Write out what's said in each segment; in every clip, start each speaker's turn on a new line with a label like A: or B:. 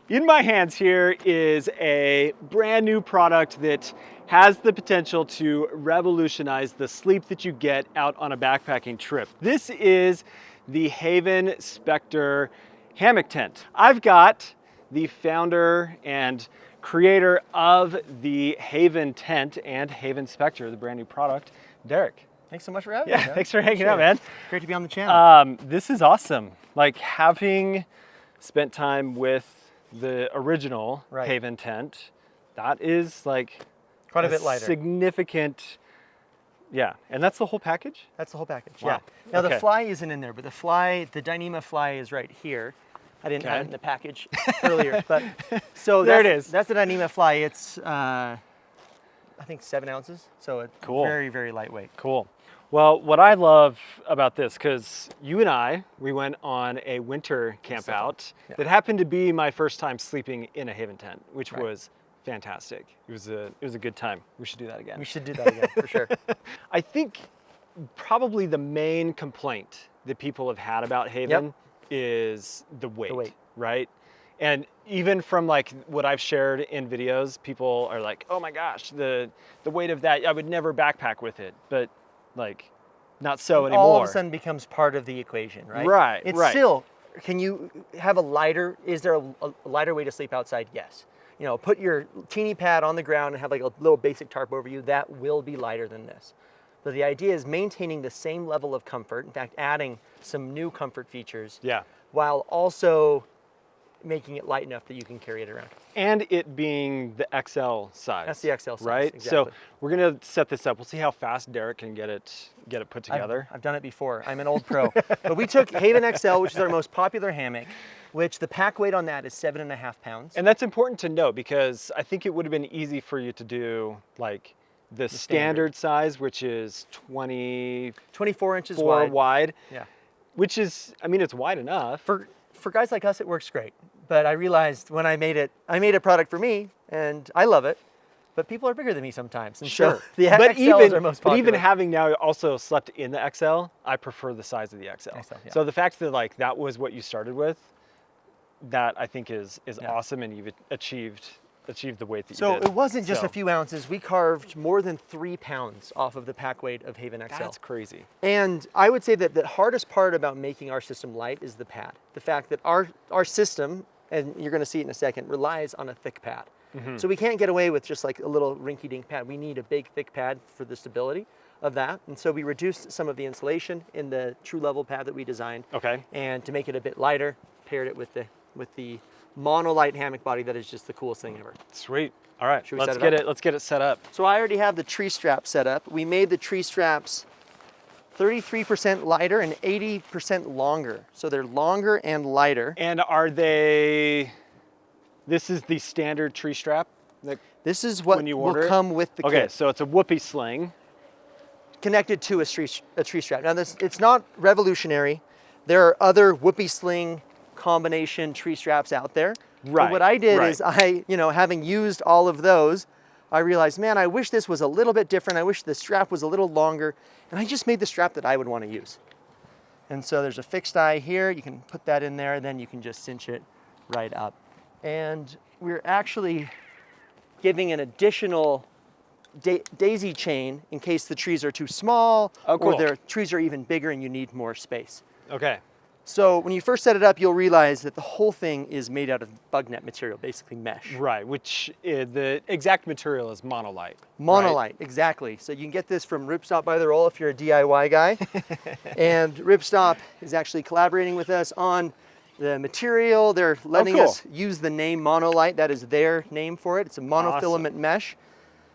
A: In my hands here is a brand new product that has the potential to revolutionize the sleep that you get out on a backpacking trip. This is the Haven Spectre hammock tent. I've got the founder and creator of the Haven tent and Haven Spectre, the brand new product, Derek.
B: Thanks so much for having me.
A: Yeah, thanks for hanging out, man.
B: Great to be on the channel.
A: This is awesome. Like, having spent time with the original Haven tent, that is like
B: quite a bit lighter.
A: Significant, yeah. And that's the whole package?
B: That's the whole package,
A: wow.
B: Yeah. Now the fly isn't in there, but the Dyneema fly is right here. I didn't have it in the package earlier, but so
A: there it is.
B: That's the Dyneema fly. It's I think 7 ounces, so it's
A: cool.
B: Very, very lightweight.
A: Cool. Well, what I love about this, because you and I, we went on a winter camp out that happened to be my first time sleeping in a Haven tent, which was fantastic. It was a good time. We should do that again.
B: We should do that again, for sure.
A: I think probably the main complaint that people have had about Haven is the weight, right? And even from like what I've shared in videos, people are like, oh my gosh, the weight of that, I would never backpack with it. But like, not so anymore.
B: All of a sudden becomes part of the equation, right?
A: Right,
B: it's still, can you have a lighter, is there a lighter way to sleep outside? Yes. You know, put your teeny pad on the ground and have like a little basic tarp over you. That will be lighter than this. But the idea is maintaining the same level of comfort. In fact, adding some new comfort features.
A: Yeah.
B: While also making it light enough that you can carry it around.
A: And it being the XL size.
B: That's the XL size,
A: right?
B: exactly.
A: So we're gonna set this up. We'll see how fast Derek can get it put together.
B: I've done it before. I'm an old pro. But we took Haven XL, which is our most popular hammock, which the pack weight on that is 7.5 pounds.
A: And that's important to note, because I think it would have been easy for you to do like the standard size, which is
B: 24 inches
A: wide.
B: Yeah.
A: Which is, I mean, it's wide enough.
B: For guys like us, it works great. But I realized when I made a product for me, and I love it, but people are bigger than me sometimes. And
A: sure.
B: So the XLs are most popular.
A: But even having now also slept in the XL, I prefer the size of the XL. So the fact that like that was what you started with, that I think is awesome, and you've achieved the weight that you did.
B: So it wasn't just a few ounces. We carved more than 3 pounds off of the pack weight of Haven XL.
A: That's crazy.
B: And I would say that the hardest part about making our system light is the pad. The fact that our system, and you're going to see it in a second, relies on a thick pad. So we can't get away with just like a little rinky-dink pad. We need a big, thick pad for the stability of that. And so we reduced some of the insulation in the true level pad that we designed.
A: Okay.
B: And to make it a bit lighter, paired it with the monolight hammock body that is just the coolest thing ever.
A: Sweet. All right, let's get it set up.
B: So I already have the tree strap set up. We made the tree straps 33% lighter and 80% longer. So they're longer and lighter.
A: And this is the standard tree strap?
B: This is what will come with the kit.
A: Okay, so it's a whoopee sling.
B: Connected to a tree strap. Now it's not revolutionary. There are other whoopee sling combination tree straps out there.
A: Right.
B: But what I did is having used all of those, I realized, man, I wish this was a little bit different. I wish the strap was a little longer. And I just made the strap that I would want to use. And so there's a fixed eye here. You can put that in there, and then you can just cinch it right up. And we're actually giving an additional daisy chain in case the trees are too small, or their trees are even bigger and you need more space.
A: Okay.
B: So when you first set it up, you'll realize that the whole thing is made out of bug net material, basically mesh.
A: Right, which the exact material is monolight.
B: Monolight, exactly. So you can get this from Ripstop by the Roll if you're a DIY guy. And Ripstop is actually collaborating with us on the material. They're letting us use the name monolight. That is their name for it. It's a monofilament mesh.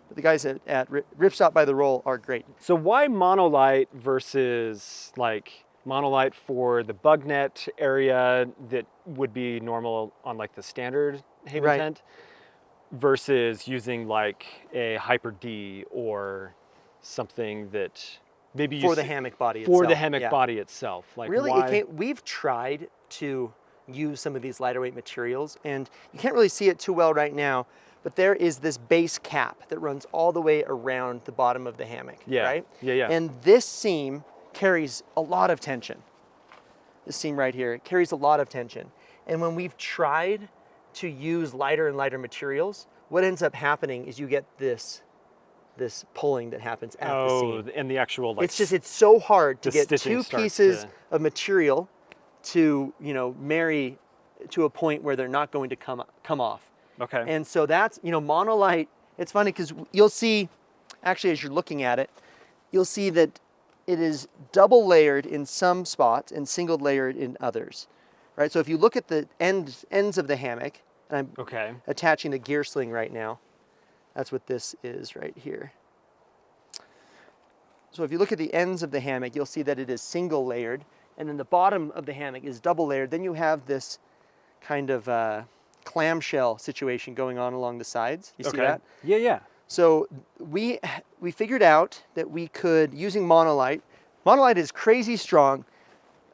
B: But the guys at Ripstop by the Roll are great.
A: So why monolight versus like monolight for the bug net area that would be normal on like the standard Haven tent versus using like a Hyper D or something that maybe
B: for the hammock body itself.
A: For the hammock body itself. Like
B: really, we've tried to use some of these lighter weight materials, and you can't really see it too well right now, but there is this base cap that runs all the way around the bottom of the hammock, right?
A: Yeah.
B: And this seam carries a lot of tension. This seam right here, it carries a lot of tension. And when we've tried to use lighter and lighter materials, what ends up happening is you get this pulling that happens at the seam.
A: And the actual like
B: It's so hard to get
A: stitching
B: two
A: starts
B: pieces
A: to-
B: of material to, you know, marry to a point where they're not going to come off.
A: Okay.
B: And so that's, you know, monolite, it's funny because you'll see, actually as you're looking at it, you'll see that it is double layered in some spots and single layered in others, right? So if you look at the ends of the hammock, and I'm attaching the gear sling right now, that's what this is right here. So if you look at the ends of the hammock, you'll see that it is single layered, and then the bottom of the hammock is double layered. Then you have this kind of clamshell situation going on along the sides. You see that?
A: Yeah, yeah.
B: So we figured out that we could, using monolite. Monolite is crazy strong.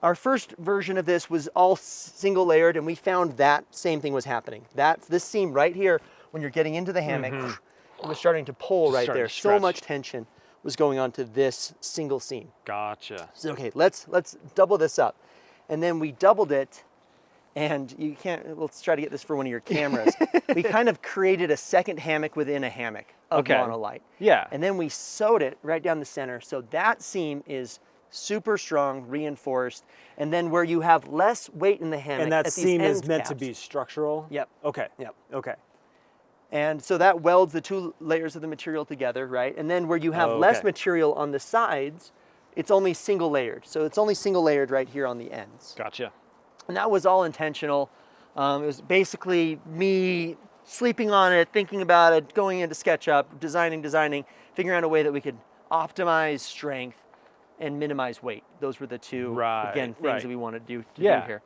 B: Our first version of this was all single layered, and we found that same thing was happening. This seam right here, when you're getting into the hammock, it was starting to pull right there. So much tension was going on to this single seam.
A: Gotcha.
B: So okay, let's double this up. And then we doubled it, and you can't, let's try to get this for one of your cameras. We kind of created a second hammock within a hammock of monolite.
A: Yeah.
B: And then we sewed it right down the center. So that seam is super strong, reinforced. And then where you have less weight in the hammock.
A: And that
B: at these
A: seam is
B: end
A: meant to
B: caps.
A: be structural?
B: Yep.
A: Okay.
B: Yep.
A: Okay.
B: And so that welds the two layers of the material together, right? And then where you have less material on the sides, it's only single layered. So it's only single layered right here on the ends.
A: Gotcha.
B: And that was all intentional. It was basically me sleeping on it, thinking about it, going into SketchUp, designing, figuring out a way that we could optimize strength and minimize weight. Those were the two, again, things that we wanted to do here.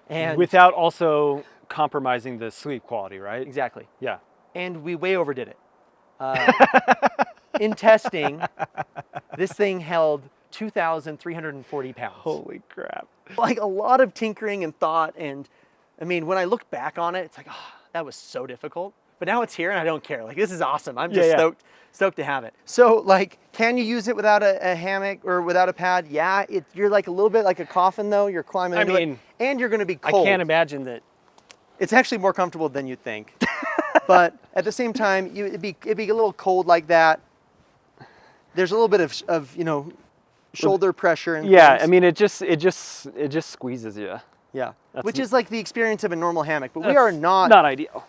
B: And
A: without also compromising the sleep quality, right?
B: Exactly.
A: Yeah.
B: And we way overdid it. In testing, this thing held 2,340 pounds.
A: Holy crap.
B: Like a lot of tinkering and thought. And I mean, when I look back on it, it's like, oh, that was so difficult. But now it's here and I don't care. Like, this is awesome. I'm just stoked to have it. So like, can you use it without a hammock or without a pad? Yeah, you're like a little bit like a coffin though. You're climbing into it, and you're gonna be cold.
A: I can't imagine that.
B: It's actually more comfortable than you'd think. But at the same time, it'd be a little cold like that. There's a little bit of you know, shoulder pressure and things.
A: I mean, it just squeezes you.
B: Yeah, which is like the experience of a normal hammock. But we are
A: not ideal.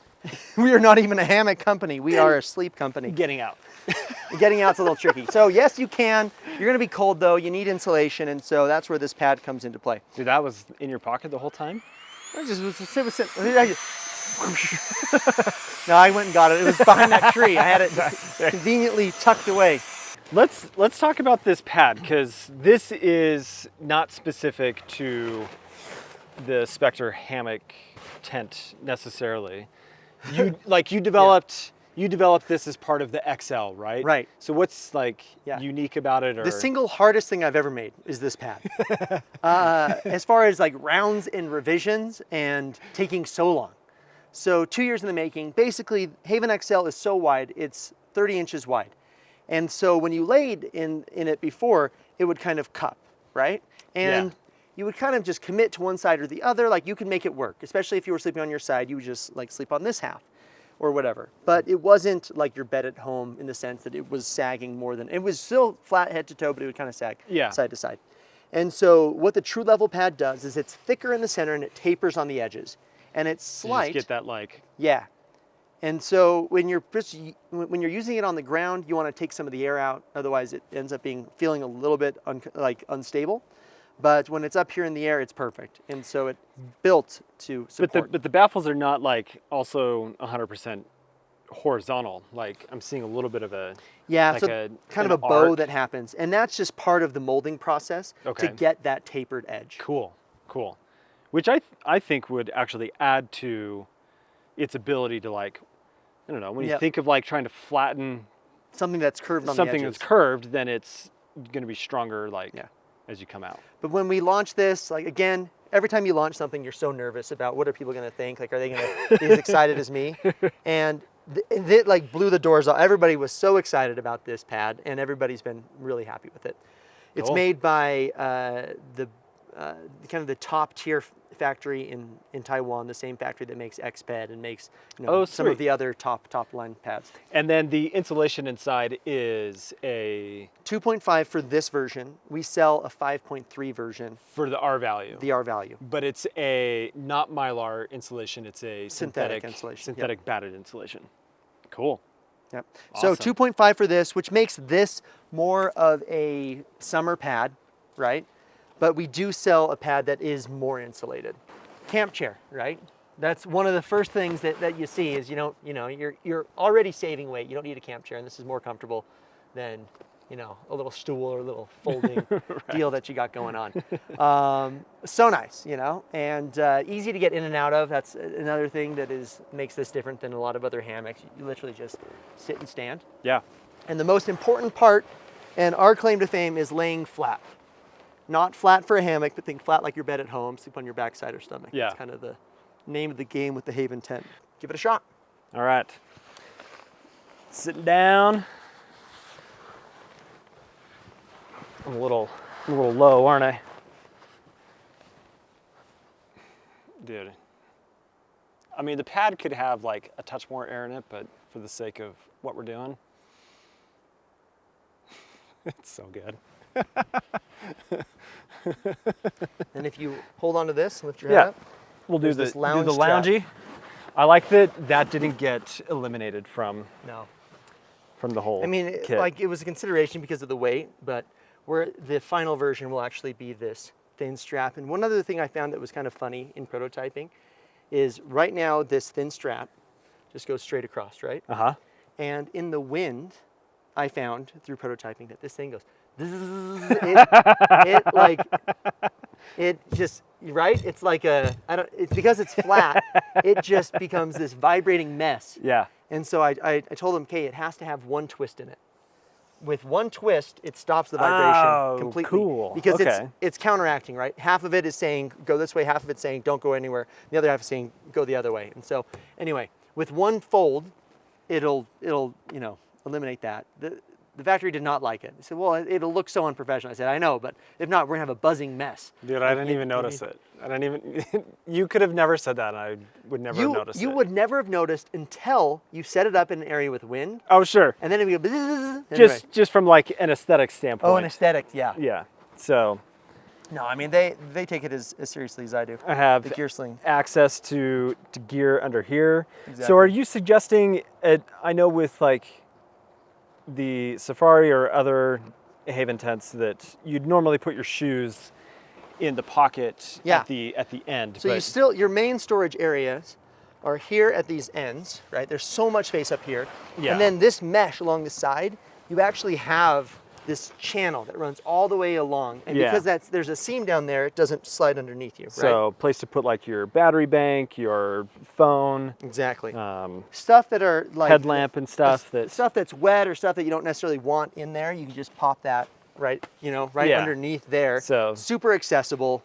B: We are not even a hammock company. We are a sleep company.
A: Getting out.
B: Getting out's a little tricky. So yes, you can. You're gonna be cold though. You need insulation, and so that's where this pad comes into play.
A: Dude, that was in your pocket the whole time?
B: No, I went and got it. It was behind that tree. I had it conveniently tucked away.
A: Let's talk about this pad, because this is not specific to the Spectre hammock tent necessarily. You developed this as part of the XL, right?
B: Right.
A: So what's unique about it? Or
B: the single hardest thing I've ever made is this pad. As far as like rounds and revisions and taking so long. So 2 years in the making. Basically, Haven XL is so wide, it's 30 inches wide. And so when you laid in it before, it would kind of cup, right? And you would kind of just commit to one side or the other. Like, you could make it work, especially if you were sleeping on your side. You would just like sleep on this half or whatever. But it wasn't like your bed at home in the sense that it was sagging more than, it was still flat head to toe, but it would kind of sag side to side. And so what the True Level pad does is it's thicker in the center and it tapers on the edges. And it's slight.
A: You just get that like.
B: Yeah. And so when you're using it on the ground, you want to take some of the air out. Otherwise, it ends up feeling a little bit unstable. But when it's up here in the air, it's perfect. And so it's built to support.
A: But the baffles are not like also 100% horizontal. Like, I'm seeing a little bit of a
B: kind of a bow that happens, and that's just part of the molding process to get that tapered edge.
A: Cool. Which I think would actually add to its ability to, like, I don't know, when you think of like trying to flatten
B: something that's curved on
A: something
B: the edges.
A: that's curved, then it's going to be stronger as you come out.
B: But when we launched this, like, again, every time you launch something, you're so nervous about what are people going to think? Like, are they going to be as excited as me? And it like blew the doors off. Everybody was so excited about this pad, and everybody's been really happy with it. It's made by the kind of the top tier factory in Taiwan, the same factory that makes Xbed and makes
A: Oh,
B: some of
A: sweet.
B: the other top line pads.
A: And then the insulation inside is a
B: 2.5 for this version. We sell a 5.3 version,
A: for the R value.
B: the R value.
A: But it's a not Mylar insulation, it's a
B: Synthetic insulation,
A: synthetic batted insulation. Cool.
B: Yep.
A: Awesome.
B: So 2.5 for this, which makes this more of a summer pad, right? But we do sell a pad that is more insulated. Camp chair, right? That's one of the first things that you see is you're already saving weight. You don't need a camp chair, and this is more comfortable than a little stool or a little folding deal that you got going on. So nice, and easy to get in and out of. That's another thing that makes this different than a lot of other hammocks. You literally just sit and stand.
A: Yeah.
B: And the most important part, and our claim to fame, is laying flat. Not flat for a hammock, but think flat like your bed at home, sleep on your backside or stomach.
A: Yeah.
B: That's kind of the name of the game with the Haven tent. Give it a shot.
A: All right. Sitting down. I'm a little low, aren't I? Dude. I mean, the pad could have like a touch more air in it, but for the sake of what we're doing, it's so good.
B: And if you hold on to this, lift your head up.
A: We'll do
B: There's
A: the
B: this lounge
A: loungy. I like that didn't get eliminated from
B: No.
A: the whole
B: I mean,
A: kit.
B: like it was a consideration because of the weight, but the final version will actually be this thin strap. And one other thing I found that was kind of funny in prototyping is right now this thin strap just goes straight across, right?
A: Uh-huh.
B: And in the wind, I found through prototyping that this thing goes, it just, right? It's like it's because it's flat, it just becomes this vibrating mess.
A: Yeah.
B: And so I told him, okay, it has to have one twist in it. With one twist, it stops the vibration completely.
A: Cool.
B: Because
A: Okay.
B: it's counteracting, right? Half of it is saying, go this way, half of it's saying, don't go anywhere. The other half is saying, go the other way. And so anyway, with one fold, it'll eliminate that. The factory did not like it. They said, well, it'll look so unprofessional. I said, I know, but if not, we're gonna have a buzzing mess.
A: Dude, I didn't even notice it. I didn't even, you could have never said that and I would never have noticed it.
B: You would never have noticed until you set it up in an area with wind.
A: Oh, sure.
B: And then it would go, anyway.
A: Just from like an aesthetic standpoint.
B: Oh, an aesthetic, yeah.
A: Yeah. So
B: No, I mean, they take it as seriously as I do.
A: I have
B: the gear sling.
A: access to gear under here.
B: Exactly.
A: So are you suggesting, I know with like the Safari or other Haven tents that you'd normally put your shoes in the pocket
B: Yeah.
A: at the end.
B: So your main storage areas are here at these ends, right? There's so much space up here.
A: Yeah.
B: And then this mesh along the side, you actually have this channel that runs all the way along. And
A: Yeah.
B: because there's a seam down there, it doesn't slide underneath you, right?
A: So place to put like your battery bank, your phone,
B: Exactly. Stuff that are like
A: headlamp and stuff.
B: stuff that's wet or stuff that you don't necessarily want in there, you can just pop that right
A: Yeah.
B: underneath there.
A: So
B: super accessible.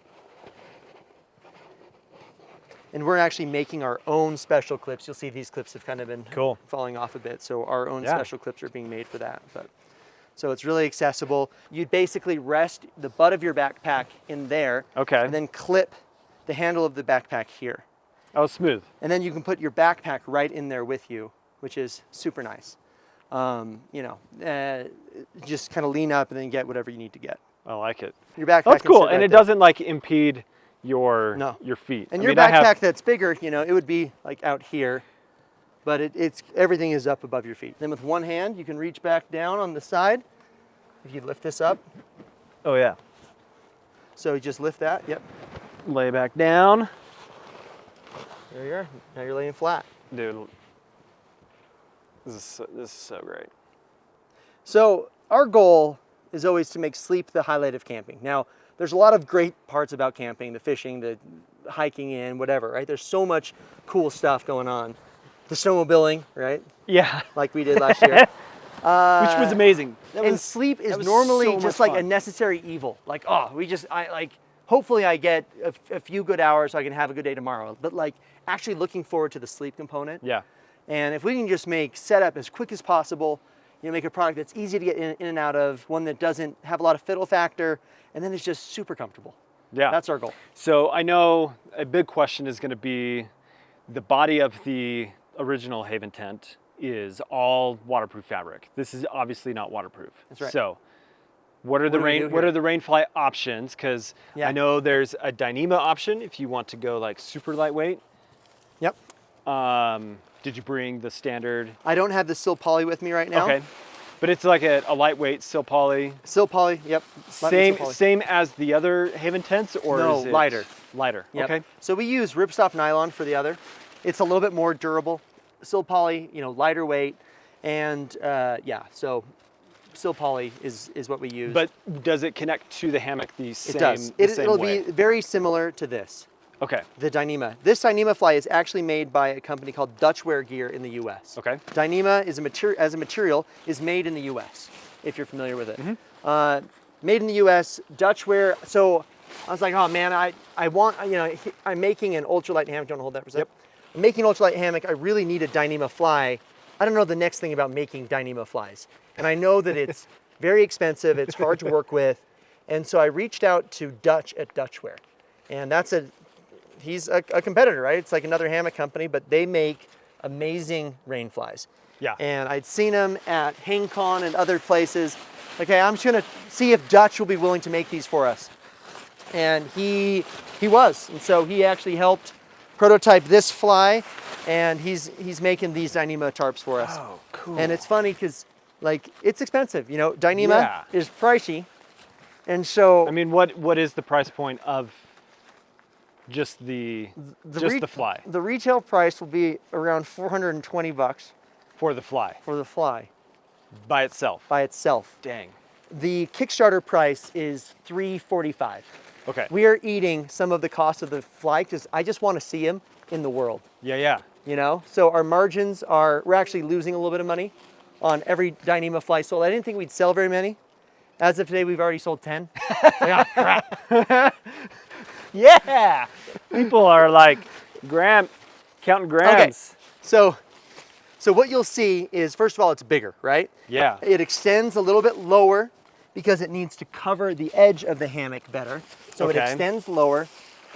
B: And we're actually making our own special clips. You'll see these clips have kind of been
A: Cool.
B: falling off a bit. So our own
A: Yeah.
B: special clips are being made for that. So it's really accessible. You'd basically rest the butt of your backpack in there.
A: Okay.
B: And then clip the handle of the backpack here.
A: Oh, smooth.
B: And then you can put your backpack right in there with you, which is super nice. Just kind of lean up and then get whatever you need to get.
A: I like it.
B: Your backpack.
A: That's
B: can
A: cool,
B: sit
A: and
B: right
A: it
B: there.
A: doesn't like impede your feet.
B: And
A: I
B: your
A: mean, I
B: backpack
A: have-
B: that's bigger, it would be like out here, but it's everything is up above your feet. Then with one hand, you can reach back down on the side. If you lift this up,
A: Oh yeah.
B: so you just lift that. Yep.
A: Lay back down,
B: There you are. Now you're laying flat.
A: dude. This is so great.
B: So our goal is always to make sleep the highlight of camping. Now, there's a lot of great parts about camping, the fishing, the hiking in, whatever, right? There's so much cool stuff going on. The snowmobiling, right?
A: Yeah.
B: Like we did last year.
A: Which was amazing.
B: And sleep is
A: was
B: normally
A: so much
B: just like a
A: fun.
B: necessary evil. Like, hopefully I get a few good hours so I can have a good day tomorrow. But like actually looking forward to the sleep component.
A: Yeah.
B: And if we can just make setup as quick as possible, make a product that's easy to get in and out of, one that doesn't have a lot of fiddle factor, and then it's just super comfortable.
A: Yeah.
B: That's our goal.
A: So I know a big question is going to be the body of the original Haven tent is all waterproof fabric. This is obviously not waterproof.
B: That's right.
A: So what are the Rainfly options? Because I know there's a Dyneema option if you want to go like super lightweight.
B: Yep.
A: Did you bring the standard?
B: I don't have the sil poly with me right now.
A: Okay. But it's like a lightweight sil poly.
B: Sil poly, yep.
A: Same as the other Haven tents, or
B: no,
A: is it
B: lighter?
A: Lighter.
B: Yep.
A: Okay.
B: So we use ripstop nylon for the other. It's a little bit more durable. Sil poly, lighter weight, and yeah. So sil poly is what we use.
A: But does it connect to the hammock the same?
B: It does. It'll be very similar to this.
A: Okay.
B: The Dyneema. This Dyneema fly is actually made by a company called OUTERWEAR Gear in the U.S.
A: Okay.
B: Dyneema is as a material is made in the U.S. if you're familiar with it. Mm-hmm. Made in the U.S. Dutchware. So I was like, oh man, I want I'm making an ultralight hammock. Don't hold that for a second. Yep. I'm making an ultralight hammock. I really need a Dyneema fly. I don't know the next thing about making Dyneema flies, and I know that it's very expensive. It's hard to work with, and so I reached out to Dutch at Dutchware, and he's a competitor, right? It's like another hammock company, but they make amazing Rainflies.
A: Yeah.
B: And I'd seen them at HangCon and other places. Okay, I'm just gonna see if Dutch will be willing to make these for us. And he was, and so he actually helped prototype this fly, and he's making these Dyneema tarps for us.
A: Oh, cool.
B: And it's funny because like it's expensive, Dyneema is pricey, and so
A: I mean, what is the price point of just the fly?
B: The retail price will be around $420
A: for the fly.
B: for the fly
A: By itself.
B: by itself.
A: Dang.
B: The Kickstarter price is $345.
A: Okay.
B: We are eating some of the cost of the fly because I just want to see him in the world.
A: Yeah.
B: So our margins we're actually losing a little bit of money on every Dyneema fly sold. I didn't think we'd sell very many. As of today, we've already sold 10. Like, oh, crap.
A: Yeah. People are like counting grams.
B: Okay. So what you'll see is, first of all, it's bigger, right?
A: Yeah.
B: It extends a little bit lower because it needs to cover the edge of the hammock better. So it extends lower.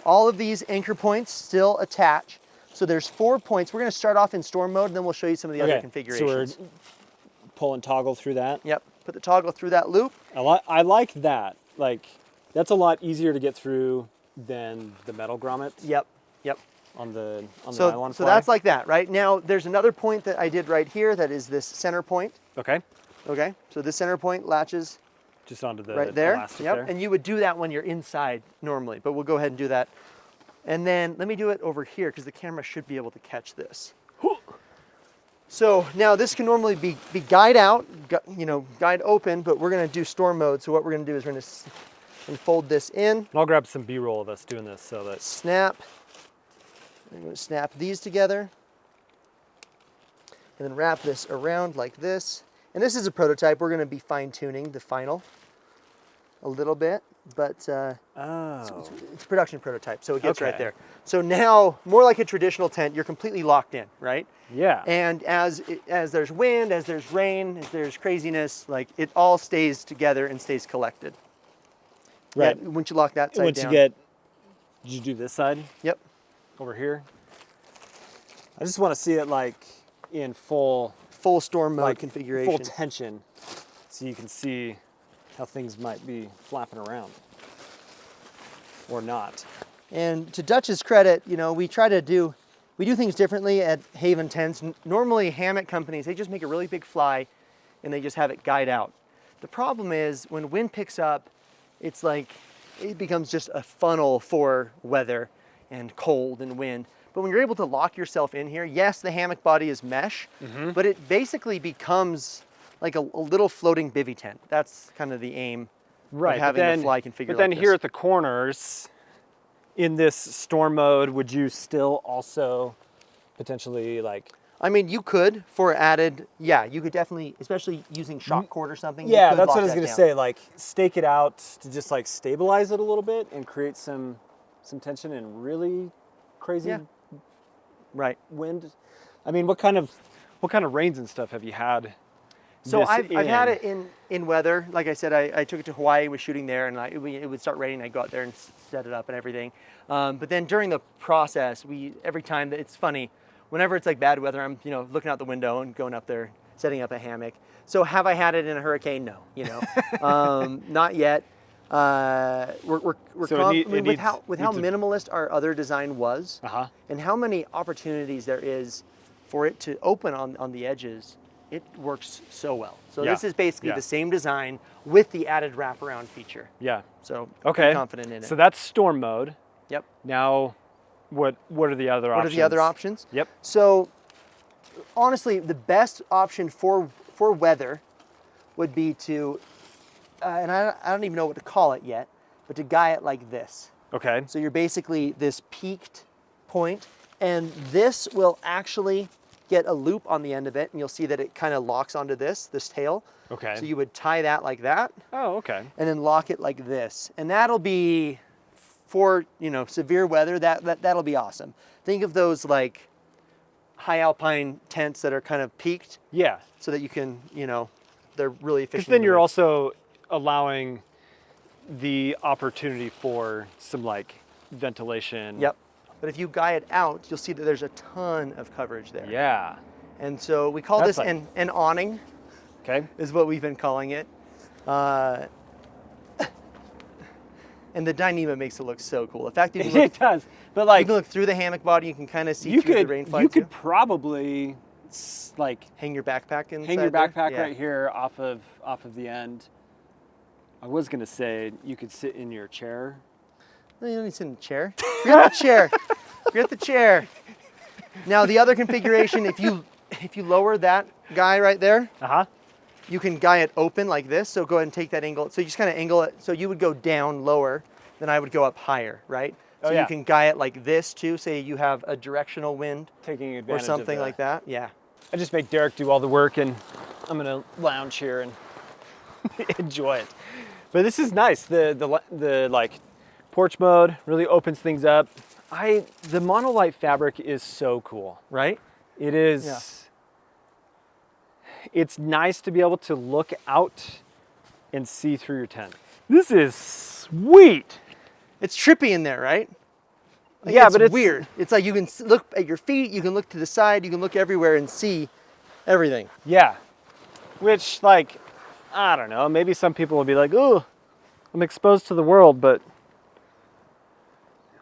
B: All of these anchor points still attach. So there's 4 points. We're going to start off in storm mode, and then we'll show you some of the other configurations.
A: So we're pull and toggle through that.
B: Yep. Put the toggle through that loop.
A: I like that. Like, that's a lot easier to get through than the metal grommet.
B: Yep.
A: On the nylon fly.
B: So that's like that, right? Now there's another point that I did right here that is this center point.
A: Okay.
B: So this center point latches
A: just onto the
B: right there.
A: elastic
B: Yep.
A: there.
B: And you would do that when you're inside normally, but we'll go ahead and do that. And then let me do it over here because the camera should be able to catch this. So now this can normally be guide out, guide open, but we're going to do storm mode. So what we're going to do is we're going to fold this in.
A: And I'll grab some B-roll of us doing this so that
B: Snap. I'm going to snap these together and then wrap this around like this. And this is a prototype. We're going to be fine-tuning the final a little bit, but it's a production prototype, so it gets right there. So now, more like a traditional tent, you're completely locked in, right?
A: Yeah.
B: And as there's wind, as there's rain, as there's craziness, like it all stays together and stays collected.
A: Right.
B: Yeah, once you lock that side down.
A: Did you do this side?
B: Yep.
A: Over here. I just want to see it like in full
B: storm mode configuration.
A: Full tension, so you can see how things might be flapping around or not.
B: And to Dutch's credit, we do things differently at Haven Tents. Normally hammock companies, they just make a really big fly and they just have it guide out. The problem is when wind picks up, it's like it becomes just a funnel for weather and cold and wind. But when you're able to lock yourself in here, yes, the hammock body is mesh, but it basically becomes like a little floating bivy tent. That's kind of the aim of having the fly configured.
A: But then here at the corners, in this storm mode, would you still also potentially like?
B: I mean, you could for added, you could definitely, especially using shock cord or something.
A: Yeah, that's what I was gonna say. Like stake it out to just like stabilize it a little bit and create some tension and really crazy wind. I mean, what kind of rains and stuff have you had
B: So
A: this
B: I've had
A: in?
B: it in weather. Like I said, I took it to Hawaii, was shooting there, and it would start raining. I'd go out there and set it up and everything. But then during the process, every time that it's funny, whenever it's like bad weather, I'm looking out the window and going up there, setting up a hammock. So have I had it in a hurricane? No, not yet. We're
A: So
B: with how minimalist our other design was, and how many opportunities there is for it to open on the edges. It works so well. So this is basically the same design with the added wraparound feature.
A: Yeah.
B: So
A: okay.
B: I'm confident in it.
A: So that's storm mode.
B: Yep.
A: Now, what are the other options?
B: What are the other options?
A: Yep.
B: So honestly, the best option for weather would be to, and I don't even know what to call it yet, but to guy it like this.
A: Okay.
B: So you're basically this peaked point, and this will actually get a loop on the end of it, and you'll see that it kind of locks onto this tail.
A: Okay.
B: So you would tie that like that.
A: Oh, okay.
B: And then lock it like this. And that'll be, for severe weather, that'll be awesome. Think of those like high alpine tents that are kind of peaked.
A: Yeah.
B: So that you can, they're really efficient.
A: Because then you're also allowing the opportunity for some like ventilation.
B: Yep. But if you guy it out, you'll see that there's a ton of coverage there.
A: Yeah.
B: And so we call this an awning.
A: Okay.
B: Is what we've been calling it. And the Dyneema makes it look so cool. In fact, you can look,
A: it does. But like,
B: you can look through the hammock body. You can kind of see through the Rainfly.
A: You could probably like
B: hang your backpack inside.
A: Hang your backpack
B: there.
A: right here off of the end. I was gonna say you could sit in your chair.
B: No, you don't need to sit in the chair. Forget the chair. Forget the chair. Now the other configuration, if you lower that guy right there, you can guy it open like this. So go ahead and take that angle. So you just kind of angle it. So you would go down lower, then I would go up higher, right? So you can guy it like this too. Say you have a directional wind,
A: taking advantage
B: or something
A: of
B: like that. Yeah.
A: I just make Derek do all the work, and I'm gonna lounge here and enjoy it. But this is nice. The like porch mode really opens things up. The monolight fabric is so cool,
B: right?
A: It is.
B: Yeah.
A: It's nice to be able to look out and see through your tent. This is sweet.
B: It's trippy in there, right? Like,
A: yeah, but it's
B: weird. It's like you can look at your feet, you can look to the side, you can look everywhere and see everything.
A: Yeah. Which, like, I don't know, maybe some people will be like, oh, I'm exposed to the world, but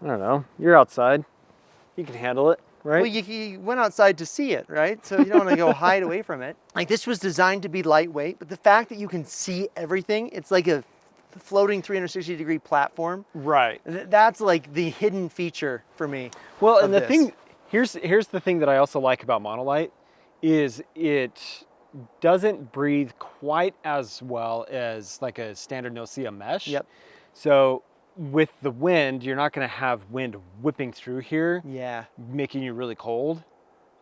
A: I don't know. You're outside. You can handle it, right?
B: Well, you went outside to see it, right? So you don't want to go hide away from it. Like, this was designed to be lightweight, but the fact that you can see everything, it's like a floating 360-degree platform.
A: Right.
B: That's like the hidden feature for me.
A: Well, and the thing, here's the thing that I also like about monolight is it doesn't breathe quite as well as like a standard no-see mesh.
B: Yep.
A: So with the wind, you're not going to have wind whipping through here.
B: Yeah.
A: Making you really cold.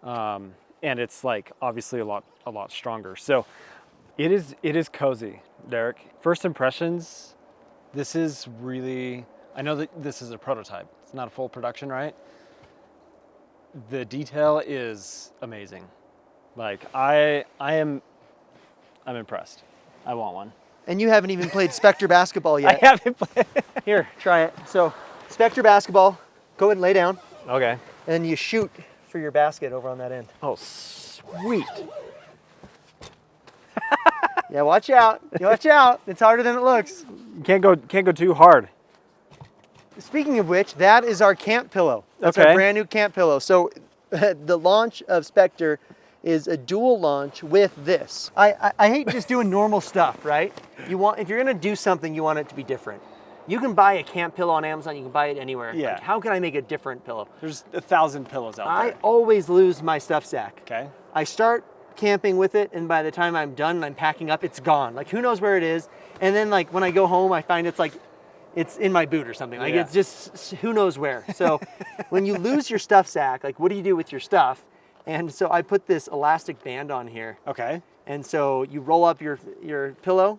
A: And it's like obviously a lot stronger. So it is cozy, Derek. First impressions, this is really, I know that this is a prototype. It's not a full production, right? The detail is amazing. Like I'm impressed. I want one.
B: And you haven't even played Spectre basketball yet.
A: I haven't played.
B: Here, try it. So, Spectre basketball, go ahead and lay down.
A: Okay.
B: And then you shoot for your basket over on that end.
A: Oh, sweet.
B: Yeah, watch out. Watch out. It's harder than it looks.
A: You can't go too hard.
B: Speaking of which, that is our camp pillow. That's our brand new camp pillow. So the launch of Spectre is a dual launch with this. I hate just doing normal stuff, right? If you're gonna do something, you want it to be different. You can buy a camp pillow on Amazon, you can buy it anywhere.
A: Yeah.
B: Like, how can I make a different pillow?
A: There's 1,000 pillows out there.
B: I always lose my stuff sack.
A: Okay.
B: I start camping with it, and by the time I'm done and I'm packing up, it's gone. Like, who knows where it is? And then like when I go home, I find it's in my boot or something. Like it's just who knows where. So when you lose your stuff sack, like what do you do with your stuff? And so I put this elastic band on here.
A: Okay.
B: And so you roll up your pillow,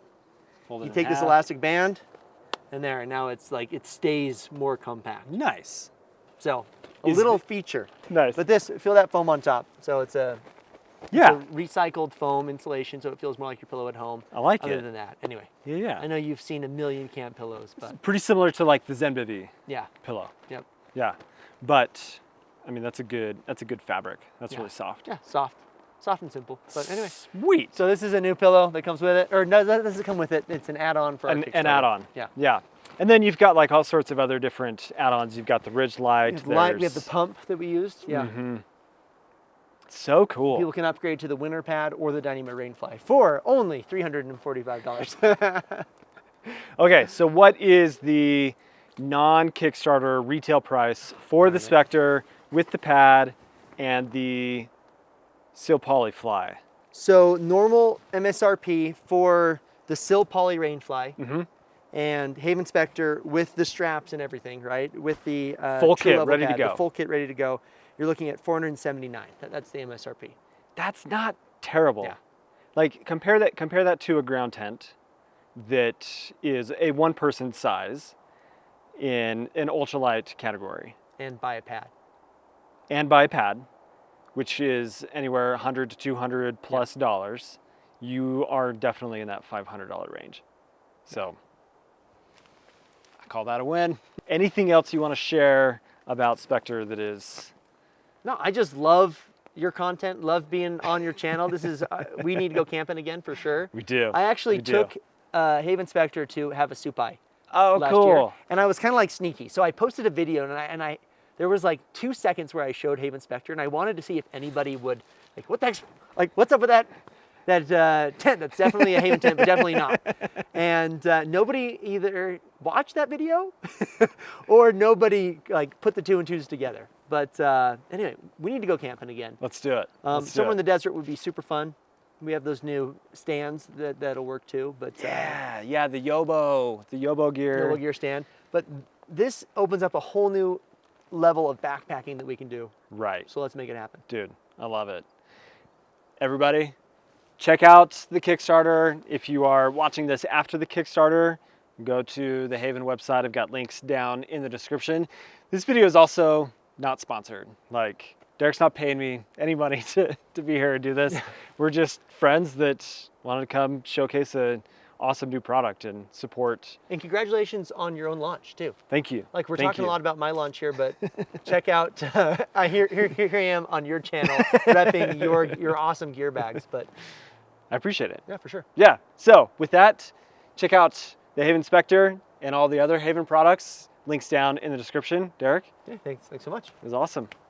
A: Fold it
B: you
A: in
B: take this
A: half.
B: elastic band, and there, and now it's like, it stays more compact.
A: Nice.
B: So a little feature.
A: Nice.
B: But feel that foam on top. So it's
A: Yeah.
B: It's a recycled foam insulation, so it feels more like your pillow at home.
A: I like
B: Other
A: it.
B: than that, anyway.
A: Yeah.
B: I know you've seen a million camp pillows, but
A: Pretty similar to like the Zenbivy
B: yeah.
A: pillow.
B: Yep.
A: Yeah. But I mean, that's a good fabric. That's
B: Yeah.
A: really soft.
B: Yeah, soft and simple. But anyway,
A: Sweet.
B: so this is a new pillow that comes with it, or no, that doesn't come with it. It's an add-on for our
A: An
B: Kickstarter.
A: add-on.
B: Yeah.
A: Yeah. And then you've got like all sorts of other different add-ons. You've got the ridge light.
B: We have the pump that we used. Yeah.
A: Mm-hmm. So cool.
B: People can upgrade to the winter pad or the Dyneema Rainfly for only $345.
A: Okay, so what is the non-Kickstarter retail price for the Spectre with the pad and the Sil Poly Fly?
B: So normal MSRP for the Sil Poly Rainfly and Haven Spectre with the straps and everything, right? With the
A: Full
B: true
A: kit,
B: level
A: ready to
B: pad,
A: go.
B: The full kit ready to go. You're looking at $479. That's the MSRP.
A: That's not terrible.
B: Yeah.
A: Like compare that to a ground tent that is a one-person size in an ultralight category.
B: And buy a pad.
A: And buy a pad, which is anywhere $100 to $200 plus dollars. You are definitely in that $500 range. So I call that a win. Anything else you want to share about Spectre that is?
B: No, I just love your content, love being on your channel. This is, we need to go camping again for sure.
A: We do.
B: I actually
A: We do.
B: took Haven Spectre to have a supai last
A: cool.
B: year. And I was kind of like sneaky. So I posted a video and I there was like 2 seconds where I showed Haven Spectre and I wanted to see if anybody would, like, what the heck's, like, what's up with that tent? That's definitely a Haven tent, but definitely not. And nobody either watched that video or nobody like put the 2 and 2s together. But anyway, we need to go camping again.
A: Let's do it.
B: Somewhere in the desert would be super fun. We have those new stands that'll work too. But
A: yeah, the Yobo gear.
B: Yobo gear stand. But this opens up a whole new level of backpacking that we can do.
A: Right.
B: So let's make it happen.
A: Dude, I love it. Everybody, check out the Kickstarter. If you are watching this after the Kickstarter, go to the Haven website. I've got links down in the description. This video is also not sponsored. Like, Derek's not paying me any money to be here and do this. We're just friends that wanted to come showcase an awesome new product and support.
B: And congratulations on your own launch too.
A: Thank you.
B: Like, we're
A: Thank
B: talking
A: you.
B: a lot about my launch here, but check out, here I am on your channel repping your awesome gear bags. But
A: I appreciate it.
B: yeah, for sure.
A: Yeah, so with that, check out the Haven Spectre and all the other Haven products. Links down in the description. Derek,
B: Yeah, thanks so much.
A: it was awesome.